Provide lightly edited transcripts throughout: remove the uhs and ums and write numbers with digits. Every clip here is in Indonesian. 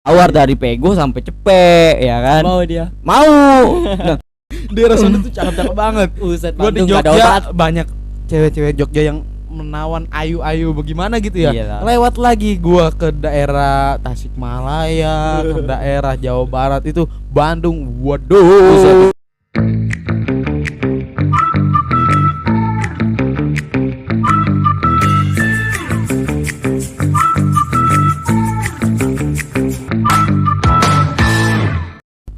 Awar dari Pego sampai Cepek ya kan. Mau dia. Mau. Nah, Daerah sana tuh cakep-cakep banget. Buset, Gua di Bandung nggak ada Jogja obat. banyak cewek-cewek Jogja yang menawan ayu-ayu bagaimana gitu ya. Iyalah. Lewat lagi gua ke daerah Tasikmalaya, ke daerah Jawa Barat itu Bandung. Waduh.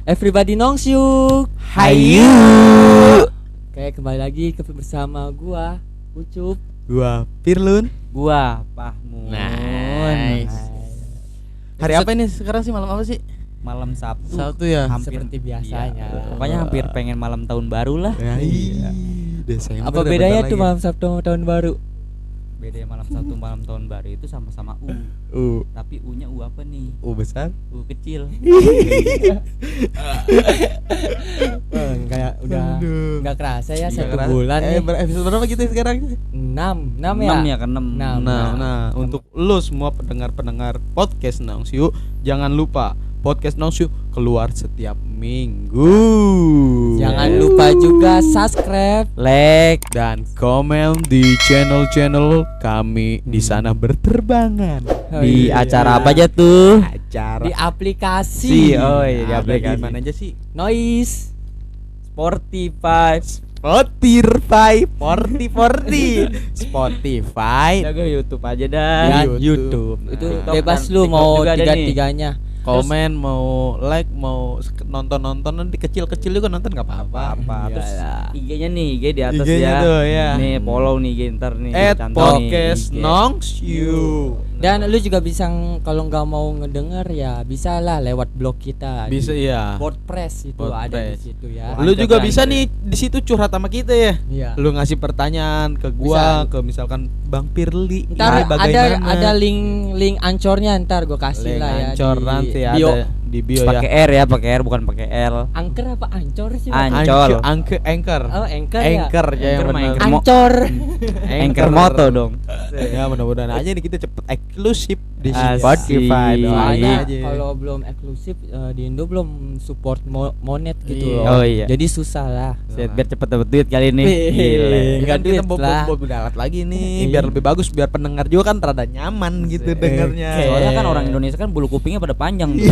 Everybody knows you. Hayu. Kayak kembali lagi bersama gua Ucup. Gua Firlun. Gua Pahmun. Nice. Hari apa ini sekarang sih, malam apa sih? Malam Sabtu. Sabtu ya. Hampir Seperti biasanya. iya. Pokoknya hampir pengen malam tahun baru lah. Ya, iya. Desember. Apa bedanya tuh malam Sabtu sama tahun baru? Bedanya malam Sabtu malam tahun baru itu sama-sama tapi U-nya U apa nih? U besar. U kecil. Kayak udah Aduh. nggak kerasa ya Nggak satu kerasa. bulan nih. Episode berapa kita sekarang? 6 ya. 6 ya ke 6. Enam. Nah, untuk lo semua pendengar-pendengar podcast Nongsiu, jangan lupa podcast Nongsiu keluar setiap minggu. Jangan lupa juga subscribe. Like. Dan komen di channel-channel kami di sana berterbangan. Di iya. acara apa aja tuh? Acara Di aplikasi. Oh iya, di ada aplikasi. di mana aja sih? Noise. Spotify. Spotify. Jaga YouTube aja dah. Ya, YouTube. Itu TikTok bebas kan. lu TikTok mau juga ada nih. tiga-tiganya. Komen, mau like, mau nonton nanti kecil-kecil juga nonton nggak apa-apa. Terus Iyalah. IG-nya nih, IG di atas IG-nya ya. tuh, ya. Nih follow nih IG ntar nih. Cantik @podcast nih, IG. Nongsiu. Dan lu juga bisa kalau nggak mau ngedenger ya bisa lah lewat blog kita. Bisa di ya. WordPress itu ada di WordPress. situ ya. Lu juga Mantap, bisa mantap. nih di situ curhat sama kita ya. Iya. Lu ngasih pertanyaan ke gua, Bisa. ke misalkan Bang Pirli. Ntar ini bagaimana? ada link ancornya ntar gue kasih Link lah ya. Ancor di nanti bio. ada di bio Pakai ya. R ya, pakai R bukan pakai L. Angker apa ancor sih? Ancol. Anchor. Oh, anchor ya. Anchor ya yang Anchor mah benar. Anchor. Ancor. Anchor moto dong. Ya mudah-mudahan aja nih kita cepet eksklusif di Asik. Spotify. Doain Soalnya aja. kalau belum eksklusif di Indo belum support monet gitu Iya. loh. Oh iya. Jadi susah lah. Biar cepet dapet duit kali ini. Wih. Gile. Kan Duit kita bob lah. dalat lagi nih Iya. biar lebih bagus, biar pendengar juga kan rada nyaman gitu dengernya. Soalnya kan orang Indonesia kan bulu kupingnya pada panjang tuh.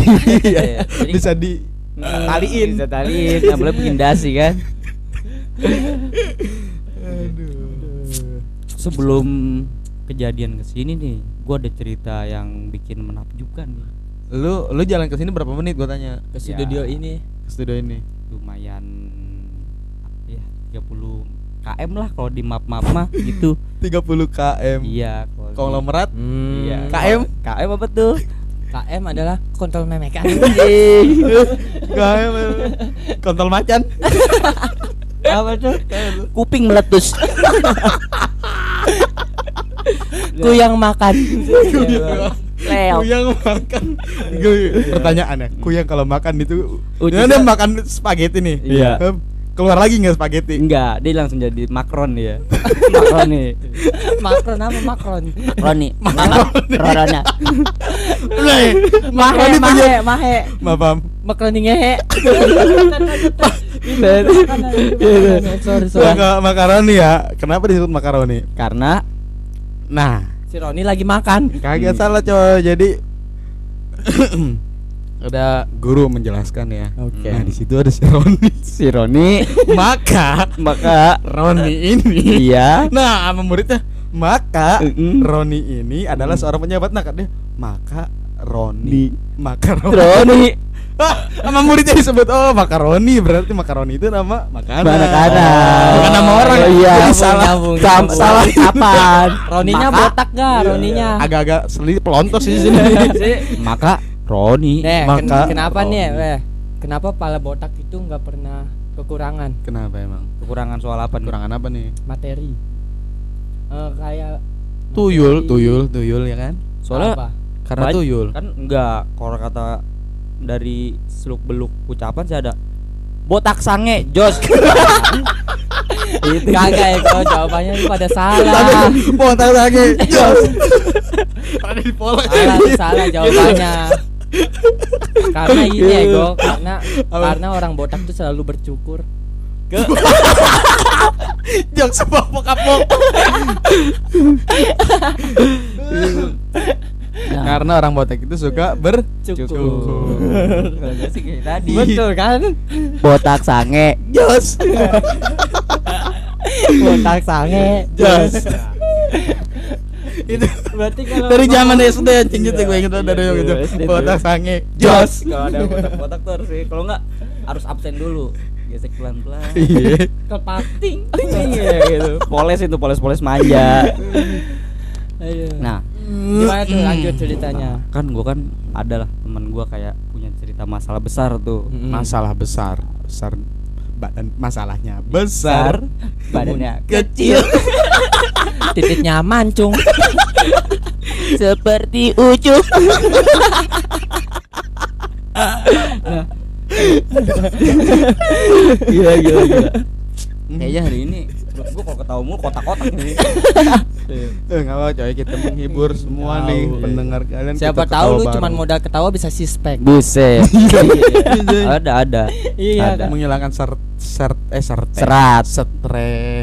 Iya. Jadi Bisa di taliin. Bisa taliin, nggak boleh bikin dasi kan. Sebelum kejadian kesini nih, gua ada cerita yang bikin menakjubkan nih. Lu jalan ke sini berapa menit gua tanya? Ke Ya. studio ini. Ke studio ini. Lumayan ya 30 km lah kalau di map-map mah gitu. 30 km. Iya, kalau di- Konglomerat. Iya. KM? KM apa tuh? KM adalah kontrol memekan. KM. Kontol macan. Apa tuh? Kuping meletus. Ku yang makan. Leo. Kuyang makan. Pertanyaannya, kuyang kalau makan itu Uji dia makan spaghetti nih. Iya. Keluar lagi nggak spaghetti? Enggak, dia langsung jadi Macron ya. Makroni. Makron apa makron? Makroni. Makroni. Mahe. Maaf. Makroni ngehe. Sorry. Makaroni ya. Kenapa disebut makaroni? Karena Nah, Si Roni lagi makan. kagak salah coy. Jadi ada guru menjelaskan ya. Oke. Nah, di situ ada si Roni. si Roni Maka Roni ini iya. nah sama muridnya maka Mm-mm. Roni ini adalah seorang pejabat. Nah kan dia maka Roni Roni sama muridnya disebut makaroni, berarti makaroni itu nama makanan. makanan. Bukan nama orang. Oh, iya. Jadi salah. Nyambung. Salah Kapan? Roninya Maka- botak gak? Roninya. Agak-agak seli pelontos di sini. Maka Roni. Maka kenapa nih? Roni. Kenapa pala botak itu nggak pernah kekurangan Kenapa emang? Kekurangan soal apa nih? Kekurangan apa nih? materi? Kayak Tuyul ya kan? Soalnya apa? Karena Banyak- tuyul. kan enggak, kalau kata dari seluk beluk ucapan sih ada botak sange jos. Itu Kagak ya, kalau jawabannya itu pada salah. Botak lagi. Ada di pola. Salah jawabannya. Karena ini ego, karena orang botak tuh selalu bercukur. Jok sepopok-apok. Karena orang botak itu suka bercukur. Kalau sih kayak tadi. Betul kan? Botak sange. Jos. Botak sange. Jos. Itu Berarti kalau dari zaman SD anjing gitu gue inget dari yang itu. SD Botak tuh. sange. Jos. Kalau ada botak-botak tuh harus kalau enggak harus absen dulu. Gesek pelan-pelan. Iya. kepating. Iya gitu. Poles manja. Aduh. Nah, Gimana tuh lanjut ceritanya? kan gua kan ada lah teman gua kayak punya cerita masalah besar tuh. Masalah besar badan masalahnya besar, Badannya kecil. Titiknya mancung. seperti ucup. Gila. Kayaknya hari ini perut gua kalau ketawa mulu kotak-kotak nih. Enggak apa coy, kita menghibur semua nih pendengar kalian. Siapa kita tahu lu ketawa cuman bareng. modal ketawa bisa sispek. Buset. Ada. Iya Ada. kan. menghilangkan Serat. stres.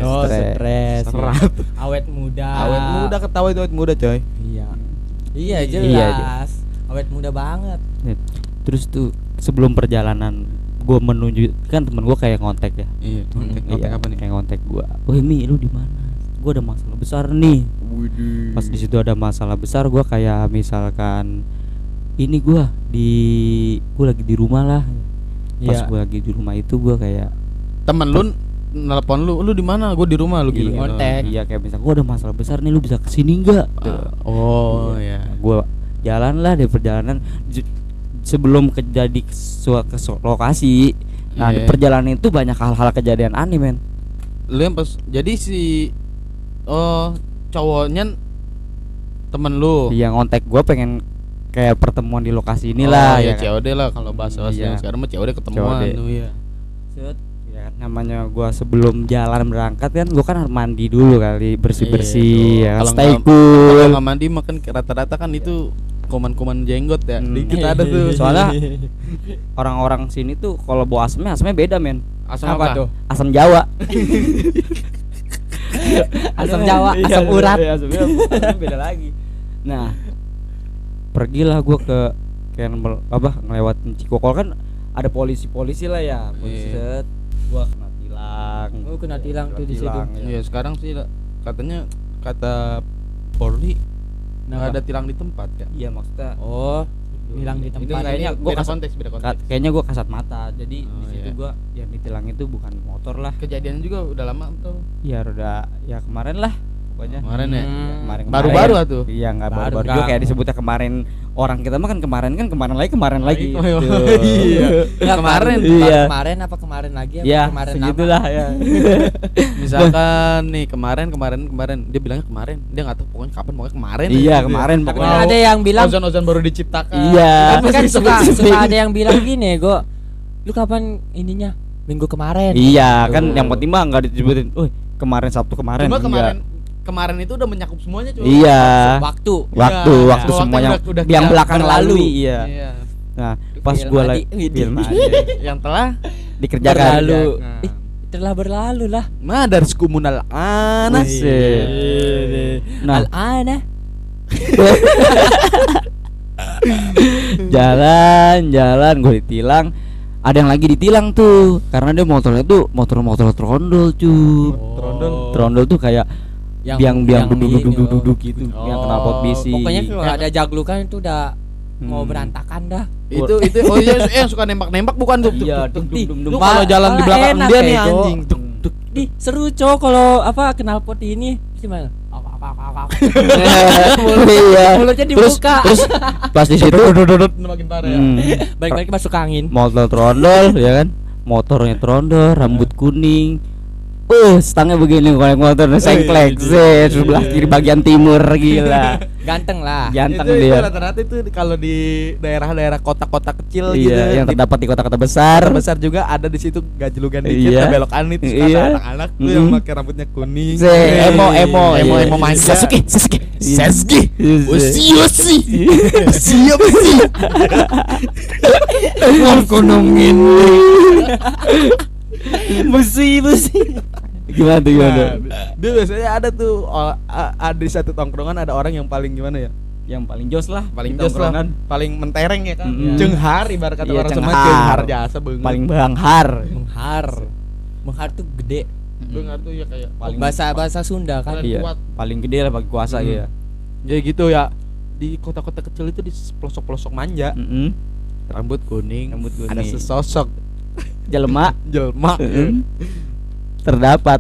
Oh, Stres. stres. Serat. Awet muda. Awet muda ketawa itu awet muda coy. Iya. Iya Iya, jelas. Awet muda banget. Terus tuh sebelum perjalanan gue menuju kan temen gue kayak ngontek ya. Iya, kontek Iya, apa nih? kayak ngontek gue. Woi Mi, lu di mana? Gue ada masalah besar nih. Widih. Pas di situ ada masalah besar, gue kayak misalkan ini gue lagi di rumah lah. Pas Iya. gue lagi di rumah itu gue kayak Temen lu nelpon lu di mana? Gue di rumah lu gitu. ngontek. iya kayak misal gue ada masalah besar nih, lu bisa kesini nggak? Oh ya. Gue jalan lah dari perjalanan sebelum jadi ke lokasi. Nah di Iya. perjalanan itu banyak hal-hal kejadian aneh men. Lu yang pas jadi si cowoknya temen lu. Yang ngontek gue pengen kayak pertemuan di lokasi Oh, inilah ya kan? COD lah kalau bahasa Iya. sekarang mah COD ketemuan COD. tuh ya. Set, ya kan, namanya gua sebelum jalan berangkat kan gua kan harus mandi dulu kali, bersih-bersih Iya, ya, kalau stay nggak- cool. Kalau nggak mandi makan rata-rata kan itu kuman-kuman jenggot ya. Dikit ada tuh. Soalnya orang-orang sini tuh kalau bawa asamnya beda men. Asam Apa tuh? Asam Jawa. Asam Jawa, Iya, asam urat. iya, asamnya beda lagi. Nah, pergilah gua ke ngelewatin Cikokol kan ada polisi lah ya. Polisi Iya. set, gua kena tilang. Oh, kena tilang tuh di situ. ya. Iya, sekarang sih katanya kata Polri nggak Kenapa? ada tilang di tempat ya. Iya maksudnya Oh, hilang di itu tempat. kayaknya gua beda kasat, konteks, beda konteks. kayaknya gua kasat mata. Jadi Oh, di situ iya. gua yang ditilang itu bukan motor lah. Kejadiannya juga udah lama tuh. Ya udah ya kemarin lah pokoknya. Kemarin ya. Kemarin Baru-baru tuh. Iya nggak Baru, baru-baru enggak. juga kayak disebutnya kemarin. Orang kita mah kan kemarin lagi Oh, gitu. iya. Nggak, Kemarin. Iya. Kemarin apa kemarin lagi apa Ya kemarin segitulah ya. Misalkan nih kemarin dia bilangnya kemarin, dia nggak tahu pokoknya kapan, pokoknya kemarin. Iya aja. kemarin Tapi pokoknya. ada yang bilang Ozon baru diciptakan. Iya. tapi kan suka ada yang bilang gini, Go. Lu kapan ininya? Minggu kemarin. Iya kan Tuh. yang penting mah nggak disebutin. Kemarin Sabtu kemarin. Cuma enggak. kemarin itu udah menyakup semuanya cuy. Iya. Waktu. Waktu Iya. waktu semua yang Udah yang kita belakang berlalu. lalu. Iya. Iya. Nah pas Film gua Adi. lagi film Adi Yang telah dikerjakan. Berlalu. Nah. Ih, telah berlalu lah. Madars kumunal anas. Wih. Nah Al-ana. jalan gue ditilang. Ada yang lagi ditilang tuh karena dia motornya tuh motor trondol cuy. Trondol tuh kayak biang duduk gitu, yang knalpot bisi. Pokoknya kalau ada jaglukan itu udah mau Hmm. berantakan dah. Itu oh iya yang suka nembak-nembak bukan tuh. Iya, Tuk, tuk, dum, tuk. dum, dum. Lu kalau jalan di Malah belakang enak dia nih kayak itu. anjing. Tuk, tuk. Ih, seru cowok kalau apa knalpot ini gimana? Iya. Mulutnya dibuka. Terus pas di situ Makin parah ya. Balik-balik masuk angin. motor trondol ya kan, motornya trondol, rambut kuning. Stangnya begini kalau motor sengklek, sebelah kiri bagian timur gila. Ganteng lah. Ganteng Itu dia. rata-rata itu kalau di daerah-daerah kota-kota kecil gitu. Iya, yang terdapat di kota-kota besar. besar juga ada di situ gajlugan dikit, Iya. belokan itu suka Iya. ada anak-anak tuh yang Mm-mm. pakai rambutnya kuning. Emo emo manja. Sasuke. Sasuke. Iya. Osi. Siap sih. Wong konongin. Besi. Gimana tuh gimana? Dia biasanya ada tuh ada di satu tongkrongan ada orang yang paling gimana ya? Yang paling jos lah, Paling di jos lah, tongkrongan. paling mentereng ya kan. Mm-mm. Cenghar ibarat kata Iya, orang Sema cenghar. cenghar jasa beungeut. Paling banghar. Menghar tuh gede. Beungeut tuh ya kayak Paling Bahasa Sunda kan. paling iya. kuat. Paling gede lah paling kuasa ya. Ya gitu ya. Di kota-kota kecil itu di pelosok-pelosok manja, rambut kuning, Rambut kuning. ada sesosok Jelema jelma terdapat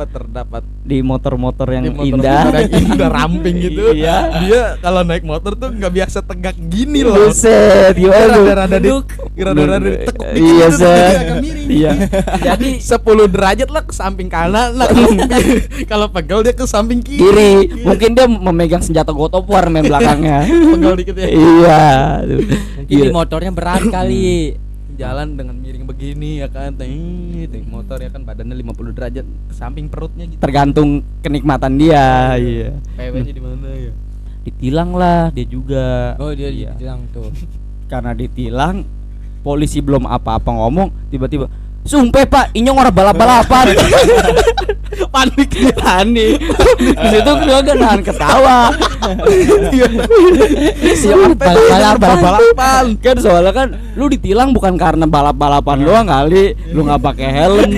terdapat di motor-motor yang di motor indah. yang indah ramping gitu. Iya. Dia kalau naik motor tuh nggak biasa tegak gini loh. Buset, gimana tuh? Rada-rada ditekuk dikit Iya, gitu, Set. dia agak miring. Iya. Jadi 10 derajat lah ke samping kanan lah. Kalau pegel dia ke samping kiri. Kiri. Mungkin dia memegang senjata God of War main belakangnya. Pegel dikit ya. Iya. tuh. Mungkin di motornya berat kali. Jalan dengan miring begini ya kan. Motor ya kan badannya 50 derajat ke samping perutnya gitu. Tergantung kenikmatan dia. Iya. PW-nya di mana ya? Ditilang lah dia juga. Oh dia Iya. bilang tuh. Karena ditilang, polisi belum apa-apa ngomong, tiba-tiba sumpah Pak, inyong orang balap-balapan. Panik. Di situ gua gak nahan ketawa. Siapa balap-balapan? Kan soalnya kan lu ditilang bukan karena balap-balapan doang kali, lu nggak pakai helm,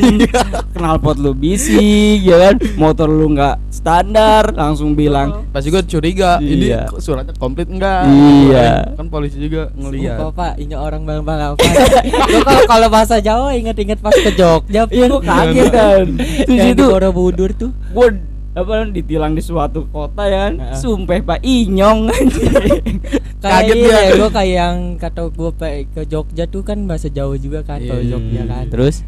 knalpot lu bising, ya kan, motor lu nggak standar, langsung bilang Pasti gue curiga, ini Iya. suratnya komplit enggak? Iya. Kan polisi juga ngelihat. Bapak ini orang balap-balapan. Gua kalau bahasa Jawa inget-inget pas ke Jogja. Iya, gua kaget kan. Terus Yang di itu Borobudur tuh. gua apa ditilang di suatu kota ya kan. Heeh. Sumpah Pak inyong anjing. Kaget dia. ya, gue kayak yang kata gue ke Jogja tuh kan bahasa Jawa juga kan kalau Jogja kan. Terus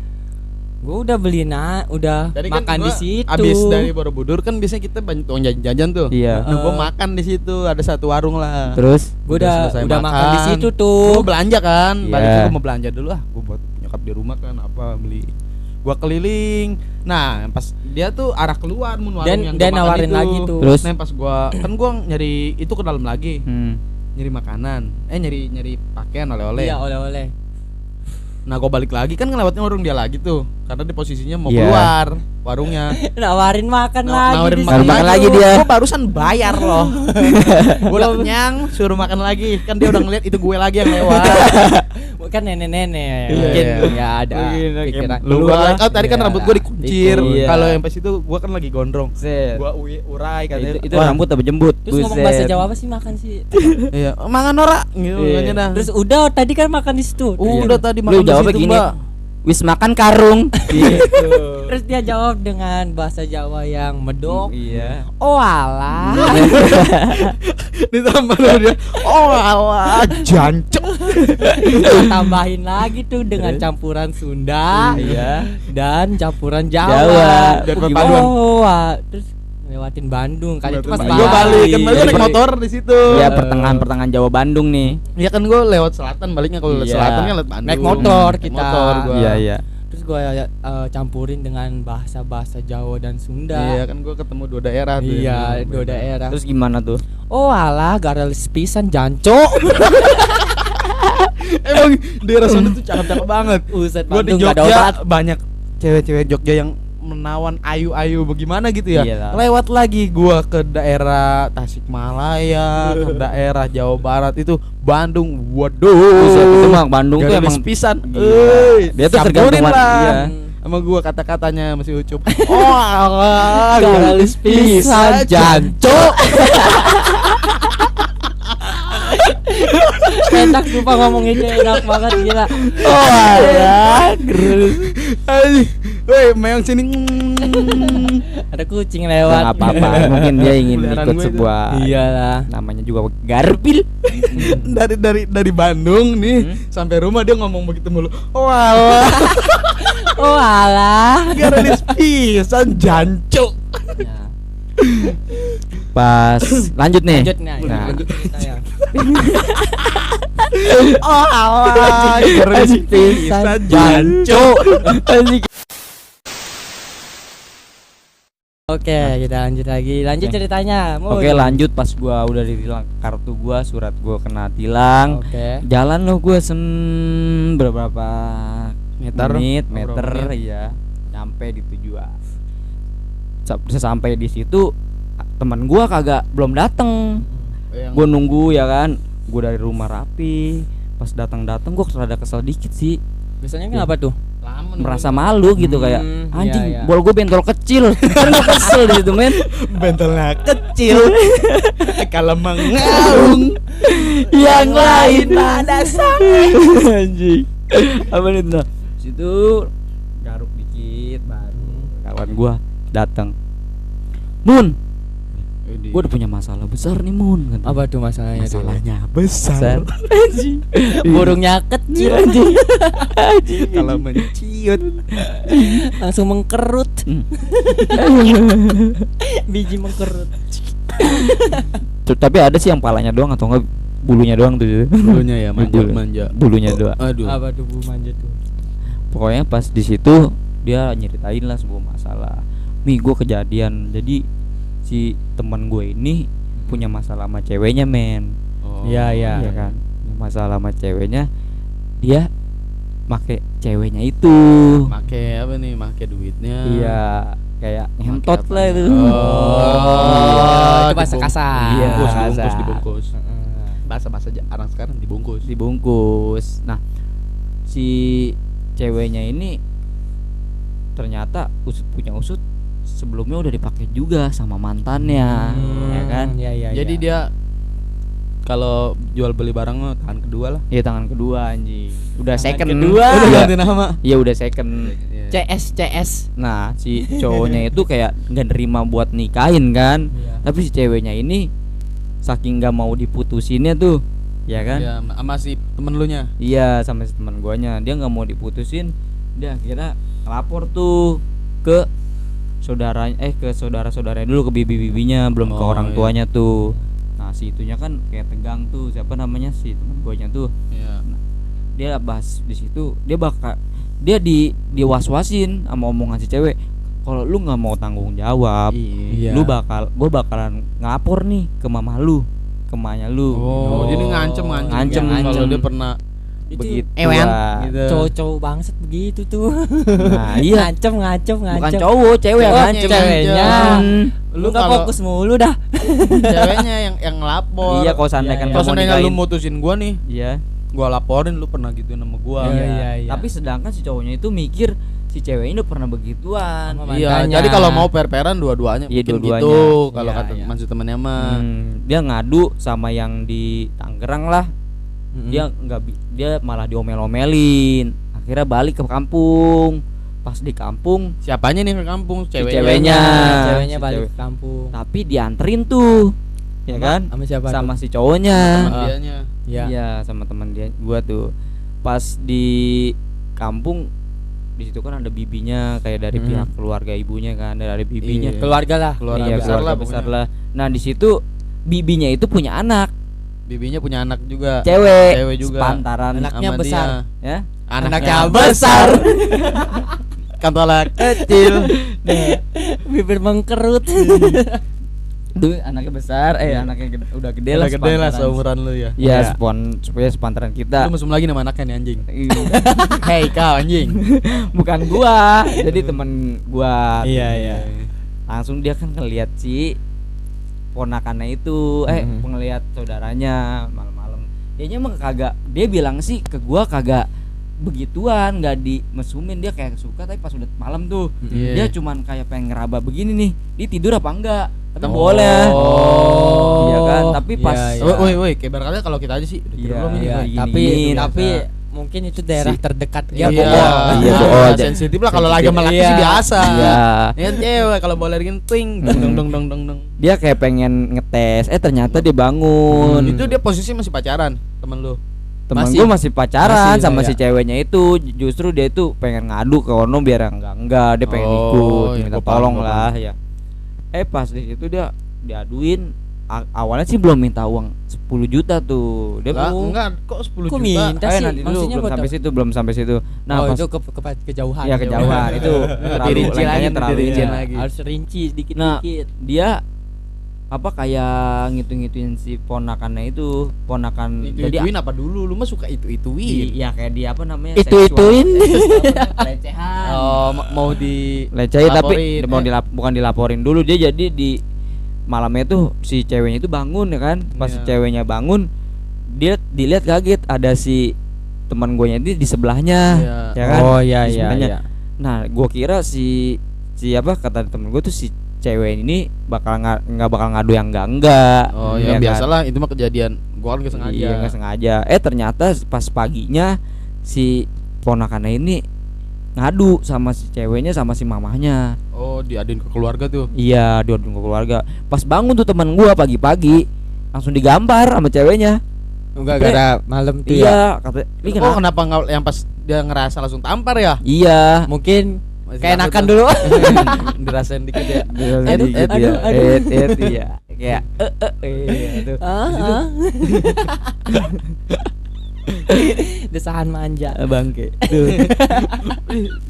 Gue udah beli udah Jadi kan makan di gua situ. Abis dari Borobudur kan biasanya kita banyak uang jajan tuh. iya. Nah, gua makan di situ, ada satu warung lah. Terus Gue udah selesai makan di situ Gua tuh. belanja kan, Iya. balik gua mau belanja dulu gua buat nyokap di rumah kan apa beli. Gua keliling. Nah, pas dia tuh arah keluar mun warung yang Dan gua makan nawarin itu. lagi tuh. Terus? Nah, pas gua nyari itu ke dalam lagi. Nyari makanan. Nyari pakaian oleh-oleh. Iya oleh-oleh. Nah, gua balik lagi kan ngelewatin warung dia lagi tuh. Karena di posisinya mau Iya. keluar warungnya. Nawarin makan lagi. Nawarin di makan, makan situ. lagi dia. Gua barusan bayar loh. Gua udah kenyang, suruh makan lagi. Kan dia udah ngeliat itu gue lagi yang lewat. Kan nenek-nenek. Iya. Mungkin ya ada Mungkin, pikiran. Lu tadi kan Iya. rambut gua dikuncir. Iya. Kalau yang pas itu gua kan lagi gondrong. Set. Gua urai katanya. itu rambut apa jembut? Terus ngomong bahasa Jawa apa sih makan sih? Iya, mangan ora gitu Iya. katanya dah. Terus udah tadi kan makan di situ. Udah tadi Lu makan di jawabnya situ, gini, Mbak. wis makan karung. Gitu. Terus dia jawab dengan bahasa Jawa yang medok. Iya. Oh alah. Ditambah dulu dia. Oh alah, jancuk. Tambahin lagi tuh dengan campuran Sunda. Iya. Dan campuran Jawa. Jawa. Dan Oh, perpaduan. terus lewatin Bandung kali itu pas Gua balik kan Iya. gua naik motor di situ. Ya pertengahan Jawa Bandung nih. Iya kan gua lewat selatan baliknya kalau lewat Iya. selatan kan lewat Bandung. Naik motor Naik kita. motor gua. Iya iya. Terus gue campurin dengan bahasa Jawa dan Sunda. Iya kan gua ketemu dua daerah tuh. Iya, yang dua beda. daerah. Terus gimana tuh? Oh alah, garelis pisan jancok. Emang daerah sana tuh cakep-cakep banget. Uset Gua di Bandung gak ada Jogja obat. banyak cewek-cewek Jogja yang menawan ayu-ayu bagaimana gitu ya. Iyalah. Lewat lagi gua ke daerah Tasikmalaya, ke daerah Jawa Barat itu Bandung. Waduh. Buset, itu mah Bandung tuh Garis emang pisan. Gila. Dia tuh Campurin tergantung lah. iya. Sama gua kata-katanya masih ucup. Oh alah, Garelis pisan jancok. Enak sumpah ngomong itu enak banget gila. Oh alah. Woi, meong sini. Ada kucing Nggak lewat. apa-apa. Mungkin dia ingin Peliharaan ikut gua itu. sebuah Iyalah. namanya juga garpil. dari Bandung nih sampai rumah dia ngomong begitu mulu. Oh alah, Oh alah. garis pisan jancuk. Nah, Pas lanjut nih. lanjut nih. Nah. Lanjut ceritanya. Oh alah, garis pisan jancuk. Anjing. Oke, kita lanjut lagi. Lanjut Oke. ceritanya. Mun. Oke, lanjut pas gua udah ditilang kartu gua, surat gua kena tilang. Oke. Jalan lo gua berapa Meter? menit, Berapa meter menit? ya. Nyampe di tujuan. Sampai di situ teman gua kagak belum dateng. Gua nunggu ya kan. Gua dari rumah rapi. Pas datang gua rada kesel dikit sih. Biasanya kenapa tuh? lama Merasa malu gitu kayak anjing, iya, iya. bol gua bentol kecil. Kan gua kesel di situ, men. bentolnya kecil. Kalau mengaung Yang lain pada sange. Anjing. Apa nih tuh? Situ garuk dikit baru kawan gua datang. Mun, gua udah punya masalah besar nih Mun. Kata. Apa tuh masalahnya? tuh? masalahnya besar. Anjing. Burungnya kecil anjing. Kalau menciut Langsung mengkerut. Hmm. Biji mengkerut. Tapi ada sih yang palanya doang atau enggak bulunya doang tuh. bulunya ya Bulu. manja. Bulunya doang. Aduh. Apa tuh bu manja tuh? Pokoknya pas di situ dia nyeritain lah sebuah masalah. Mi, gue kejadian. Jadi si teman gue ini punya masalah sama ceweknya, men. Oh. Iya, iya. Iya kan. Punya masalah sama ceweknya. Dia make ceweknya itu. Make apa nih? Make duitnya. Iya, kayak ngentot Make lah apanya? itu. Oh, itu bahasa kasar. Iya, Dibungkus, kasar. dibungkus. Bahasa orang sekarang dibungkus. Dibungkus. Nah, si ceweknya ini ternyata punya usut sebelumnya udah dipakai juga sama mantannya, ya kan? Iya, iya. Jadi dia kalau jual beli barang mah tangan kedua lah. Iya, tangan kedua anjing. Udah Tangan second. kedua. Udah Iya. ganti nama. Iya, udah second. CS. Nah, si cowoknya itu kayak nggak nerima buat nikahin kan. Iya. Tapi si ceweknya ini saking nggak mau diputusinnya tuh, ya kan? Iya, sama si temen lu nya. Iya, sama si teman guanya. Dia nggak mau diputusin. Dia akhirnya lapor tuh ke saudara-saudaranya dulu, ke bibi-bibinya, belum ke Oh, orang iya. tuanya tuh. Nah, si itunya kan kayak tegang tuh. Siapa namanya si teman guanya tuh? Iya. Dia bahas di situ. Dia was-wasin sama omongan si cewek. Kalau lu nggak mau tanggung jawab, Iya. gue bakalan ngapor nih ke mama lu, ke mamanya lu. Oh, jadi ngancem Ngancem. kalau dia pernah Begitu. ewen. gitu. Cowok-cowok bangset begitu tuh. Nah, iya. Ngancem. Bukan cowok, cewek yang Oh, ngancem. ceweknya. Lu nggak kalau- fokus mulu dah. Ceweknya yang ngelapor. Iya, kalau seandainya Iya, kan iya. Kalau kamu seandainya lu nikahin. mutusin gua nih, Iya. gua laporin lu pernah gituin sama gua. Iya. Tapi sedangkan si cowoknya itu mikir si cewek ini udah pernah begituan. Sama Iya, mantannya. jadi kalau mau per-peran dua-duanya Iya, bikin dua-duanya. gitu. Kalau Iya, kata iya. maksud temennya mah. Dia ngadu sama yang di Tangerang lah. Mm-mm. Dia malah diomel-omelin. Akhirnya balik ke kampung. Pas di kampung Siapanya nih ke kampung? ceweknya. Ceweknya Si balik cewek. ke kampung. tapi dianterin tuh. Ya kan? Sama siapa? Sama si cowoknya. Temen Ah. dianya. Iya. Iya, sama teman dia gua tuh. Pas di kampung di situ kan ada bibinya, kayak dari Mm. pihak keluarga ibunya kan, dari bibinya. Iya. Keluarga lah. Keluarga Iya, besar keluarga lah besar pokoknya. lah. Nah, di situ bibinya itu punya anak, Bibinya punya anak juga. cewek juga. sepantaran Anaknya sama besar. dia. ya. Anaknya besar. Kantolak kecil. Bibir mengkerut. Tuh anaknya besar, anaknya udah gede lah. Udah gede lah sepantaran. seumuran lu ya. Iya, Iya. supaya sepantaran kita. Lu mesum lagi nama anaknya nih anjing. Iya. Hei kau anjing. Bukan gua, jadi temen gua. Iya. Langsung dia kan ngeliat si ponakannya itu, ngeliat saudaranya malam-malam. Dia emang kagak, dia bilang sih ke gua kagak begituan, nggak dimesumin, dia kayak suka, tapi pas udah malam tuh Iya. dia cuman kayak pengen ngeraba begini nih, dia tidur apa enggak, tapi Oh. boleh. Iya kan, tapi pas Iya, Woi, kayak barangkali kalau kita aja sih udah tidur Iya, belum ini? iya. Boy? Gini-gini, tapi biasa. mungkin itu daerah terdekat dia. Iya, Iya, bohong aja. sensitif lah kalau lagi sama laki Iya. sih biasa. Iya. Ya cewek kalau boleh gini ting dong. dia kayak pengen ngetes, ternyata dia bangun. Itu dia posisi masih pacaran temen lu. Temen masih- gue masih pacaran masih, sama iya. si ceweknya itu. Justru dia itu pengen ngadu ke ono biar enggak, dia pengen Oh, ikut, iya, minta gua paham, tolong gua lah ya. Pas di situ dia diaduin awalnya sih belum minta uang 10 juta tuh. Dia enggak kok 10 Kok juta. minta sih? nanti dulu Maksudnya belum sampai situ. Nah, pas itu kejauhan. ya kejauhan itu Dirinci lagi, terlalu dirinci ya. lagi. Harus rinci dikit-dikit. Nah, dia kayak ngitung-ngituin si ponakannya itu, Itu-ituin apa dulu? Lu mah suka itu-ituin. ya kayak dia Itu-ituin. pelecehan. Oh, mau di Lecehin tapi laporin, bukan dilaporin dulu, dia jadi di malamnya tuh si ceweknya itu bangun ya kan. Pas si ceweknya bangun, dia dilihat kaget ada si teman gue ini di sebelahnya. Ya kan. Oh iya Di iya sebelahnya. iya. Nah, gue kira si kata temen gue tuh si cewek ini nggak bakal ngadu yang enggak. Oh ya ya, kan? biasalah itu mah kejadian. Gua kan nggak sengaja. Iya, nggak sengaja. Ternyata pas paginya si ponakannya ini ngadu sama si ceweknya sama si mamahnya. Oh, diaduin ke keluarga tuh. Iya, diaduin ke keluarga. Pas bangun tuh teman gua pagi-pagi langsung digampar sama ceweknya. Enggak gara malam tuh ya. Iya, kata ini Oh, kenapa nggak yang pas dia ngerasa langsung tampar ya? Iya. Mungkin Masih kayak takut enakan tuh. dulu. Dirasain dikit ya. Aduh, iya. Kayak aduh. Desahan manja. Bangke.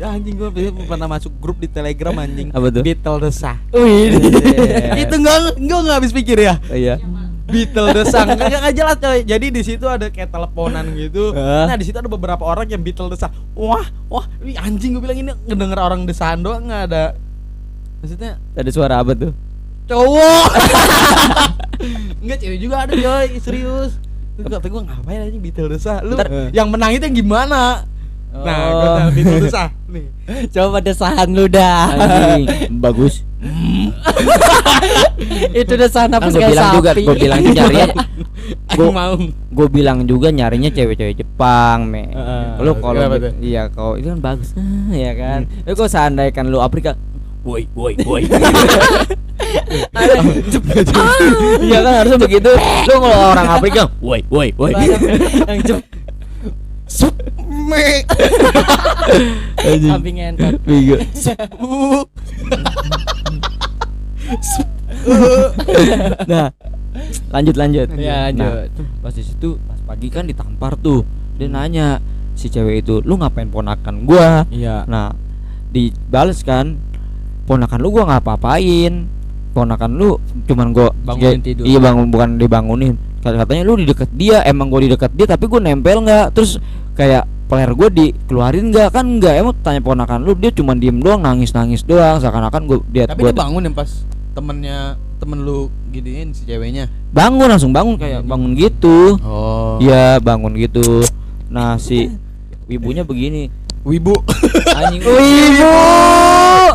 Anjing, gua pernah masuk grup di Telegram anjing. Apa tuh? Beetle desah. Wih. Itu enggak habis pikir ya. Iya. Beetle desah enggak jelas coy. Jadi di situ ada kayak teleponan gitu. Nah, di situ ada beberapa orang yang Beetle desah. Wah, wih, anjing, gua bilang ini ngedenger orang desahan doang, enggak ada. Maksudnya Ada suara apa tuh? cowok. Enggak, cewek juga ada coy, serius. Terus kata gue ngapain aja Beetle desah. Lu yang menang itu yang gimana? Nah, gue tahu Beetle desah nih. Coba desahan lu dah. Anjing, bagus. Itu desahan apa Kan gue kayak bilang juga, sapi. gue bilang nyarinya Mau. gue bilang juga nyarinya cewek-cewek Jepang, me. Lu kalau kenapa tuh? iya kalau itu kan bagus, ya kan. Lu kok seandainya lu Afrika, woi. Iya kan harusnya begitu. Lu kalau orang Afrika, woi. Yang jep Me. kambing entot. Bigo. Nah, lanjut. Ya, lanjut. Nah, pas di situ pas pagi kan ditampar tuh. Dia nanya si cewek itu, "Lu ngapain ponakan gua?" Iya. Nah, dibales kan, "Ponakan lu gua nggak apa-apain. Ponakan lu cuman gua Bangunin tidur." Iya, bukan dibangunin. Katanya lu di deket dia, emang gua di deket dia tapi gua nempel nggak? Terus kayak player gua dikeluarin nggak? Kan nggak, emang tanya ponakan lu, dia cuman diem doang, nangis doang, seakan-akan gua Tapi dia bangun yang pas temen lu giniin si ceweknya. langsung bangun kayak bangun gitu. Oh. Iya, bangun gitu. Nah, si ibunya begini. Wibu. Anjing.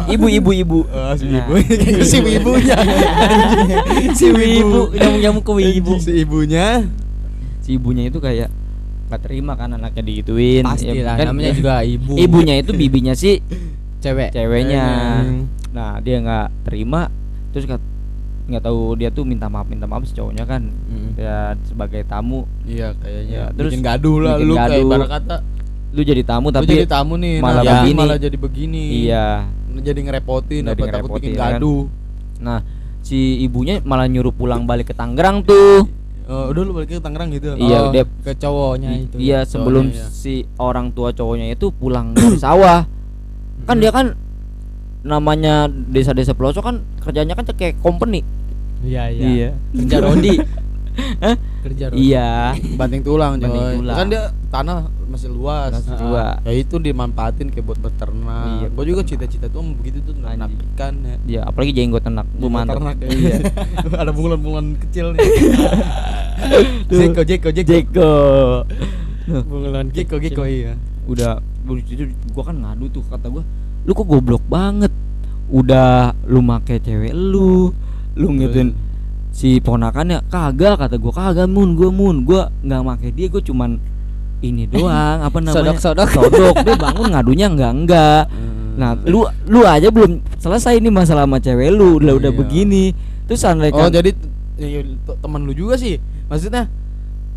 Ibu. Si Nah. wibu. Si wibunya. Si wibu nyamuk ke wibu. Si ibunya. Si ibunya itu kayak nggak terima kan anaknya digituin. Pasti Ya, lah, kan namanya juga ibu. Ibunya itu bibinya si cewek. ceweknya. Nah, dia nggak terima, terus nggak tahu dia tuh minta maaf si cowoknya kan. Ya sebagai tamu, Iya kayaknya. Ya, terus bikin gaduh lah bikin lu kayak gaduh. ibarat kata lu jadi tamu lu tapi jadi tamu nih, malah nah, begini. malah jadi begini. Iya. Jadi ngerepotin, Jadi apa takut ngerepotin, bikin ya kan? gaduh. Nah, si ibunya malah nyuruh pulang balik ke Tangerang tuh. Udah lu balik ke Tangerang gitu. Iya, dia Ke cowoknya itu. iya, sebelum Cowoknya, iya. si orang tua cowoknya itu pulang dari sawah. Kan dia kan namanya desa-desa pelosok kan kerjanya kan kayak company. Iya. Kerja rodi. Kerja rodi. Iya. Banting tulang coy. Banting tulang. Kan dia tanah masih luas. Masih luas. Ya itu dimanfaatin kayak buat beternak. Iya, Gua juga cita-cita tuh begitu tuh ternak Anjing. ikan ya. Iya, apalagi jenggot ternak. Gua mantap. Ternak, iya. Ada bunglon-bunglon kecil nih. Jeko. Bunglon Jeko iya. Udah itu gua kan ngadu tuh, kata gua, "Lu kok goblok banget. Udah lu make cewek lu ngituin si ponakannya." "Kagak," kata gua, "kagak gua nggak make dia, gua cuman ini doang, apa namanya? Sodok. Dia bangun ngadunya enggak. Nah, lu aja belum selesai nih masalah sama cewek lu, udah Iya. begini. Terus andai Oh, kan jadi ya, teman lu juga sih. Maksudnya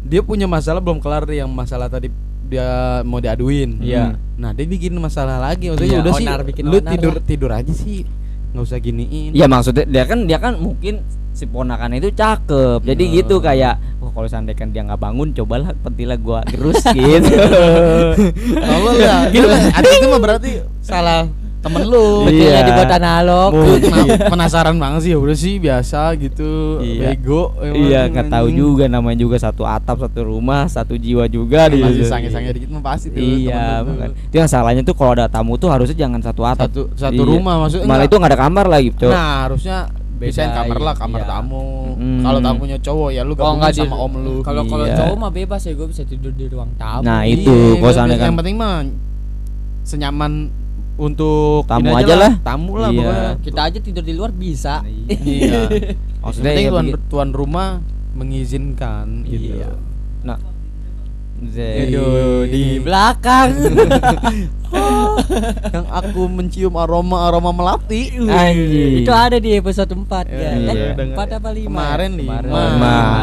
dia punya masalah belum kelar yang masalah tadi dia mau diaduin. Iya. Nah, dia bikin masalah lagi. Maksudnya Iya, udah sih. onar, bikin Lu onar tidur aja sih. Enggak usah giniin. ya maksudnya dia kan mungkin si ponakan itu cakep. Jadi gitu kayak kalau seandainya dia nggak bangun, cobalah petilah gua gerus gitu. Tolol ya. Gitu kan. Itu mah berarti salah temen lu. Betulnya dibuat analog. Penasaran banget sih, udah sih biasa gitu. Bego. Iya, nggak tahu juga, namanya juga satu atap, satu rumah, satu jiwa juga. Masih sange-sange dikit mah pasti tuh. Iya, itu yang salahnya tuh kalau ada tamu tuh harusnya jangan satu atap, satu rumah maksudnya. Malah itu nggak ada kamar lagi, Cok. Nah, harusnya bisain kamar lah, kamar tamu. Kalau tamunya cowok ya lu gabungin sama om lu. Kalau cowok mah bebas ya, gue bisa tidur di ruang tamu. Nah, itu kosannya kan. Yang penting mah senyaman untuk tamu aja lah. Tamu lah pokoknya. Kita aja tidur di luar bisa. Iya. Maksudnya ya, tuan rumah mengizinkan gitu. Iya. Nah, di belakang. Yang aku mencium aroma melati. Itu ada di episode 4 ya. Iya, 4 apa 5? Kemarin 5.